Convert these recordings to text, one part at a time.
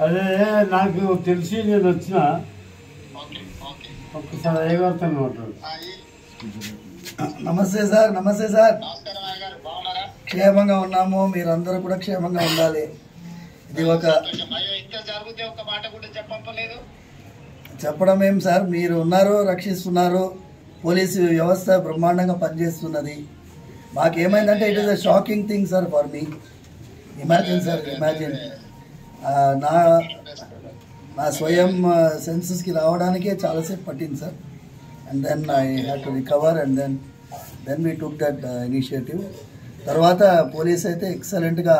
అదే నాకు తెలిసి నేను వచ్చిన ఒక్కసారి అయ్యగారితో మాట్లాడు. నమస్తే సార్. నమస్తే సార్. క్షేమంగా ఉన్నాము, మీరందరూ కూడా క్షేమంగా ఉండాలి. ఇది ఒక చెప్పడం ఏం సార్, మీరు ఉన్నారు, రక్షిస్తున్నారు. పోలీసు వ్యవస్థ బ్రహ్మాండంగా పనిచేస్తున్నది. మాకేమైందంటే it is a shocking thing sir for me. Imagine sir, imagine నా స్వయం సెన్సెస్కి రావడానికే చాలాసేపు పట్టింది సార్. And then I have to recover and then we took that initiative. తర్వాత పోలీస్ అయితే ఎక్సలెంట్గా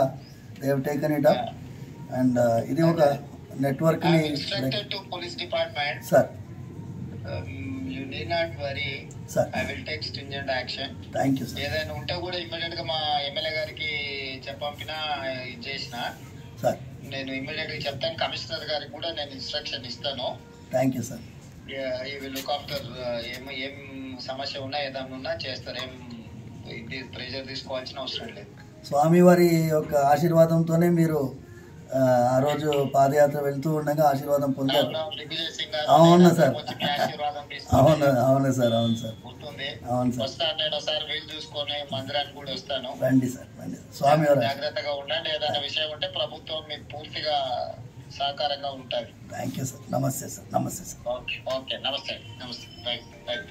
they have taken it up. And ఇది ఒక నెట్వర్క్ని sir. You need not worry. Sir, I will take stringent action. Thank you, sir. ఏదైనా ఉంటే కూడా immediate గా మా ఎమ్మెల్యే గారికి చెప్పంపినా చేసిన సార్. నేను ఇమ్మీడియట్ గా చెప్తాను. కమిషనర్ గారికి కూడా నేను ఇన్స్ట్రక్షన్ ఇస్తాను. Thank you sir. ఈ విల్ లుక్ ఆఫ్టర్ ఏం సమస్య ఉన్నా ఏదైనా ఉన్నా చేస్తారు. ఏం ప్రెజర్ తీసుకోవాల్సిన అవసరం లేదు. స్వామివారి యొక్క ఆశీర్వాదంతోనే మీరు ఆ రోజు పాదయాత్ర వెళ్తూ ఉండగా ఆశీర్వాదం పొందారు. అవును సార్, అవును అవును సార్, అవును సార్, అవును సార్. చూసుకొని మందిరానికి కూడా వస్తాను. రండి సార్, రండి. స్వామివారు జాగ్రత్తగా ఉండండి. ఏదైనా విషయం ఉంటే ప్రభుత్వం మీకు పూర్తిగా సహకారంగా ఉంటుంది. Thank you sir. నమస్తే సార్. నమస్తే సార్. Okay okay. నమస్తే నమస్తే. Right right.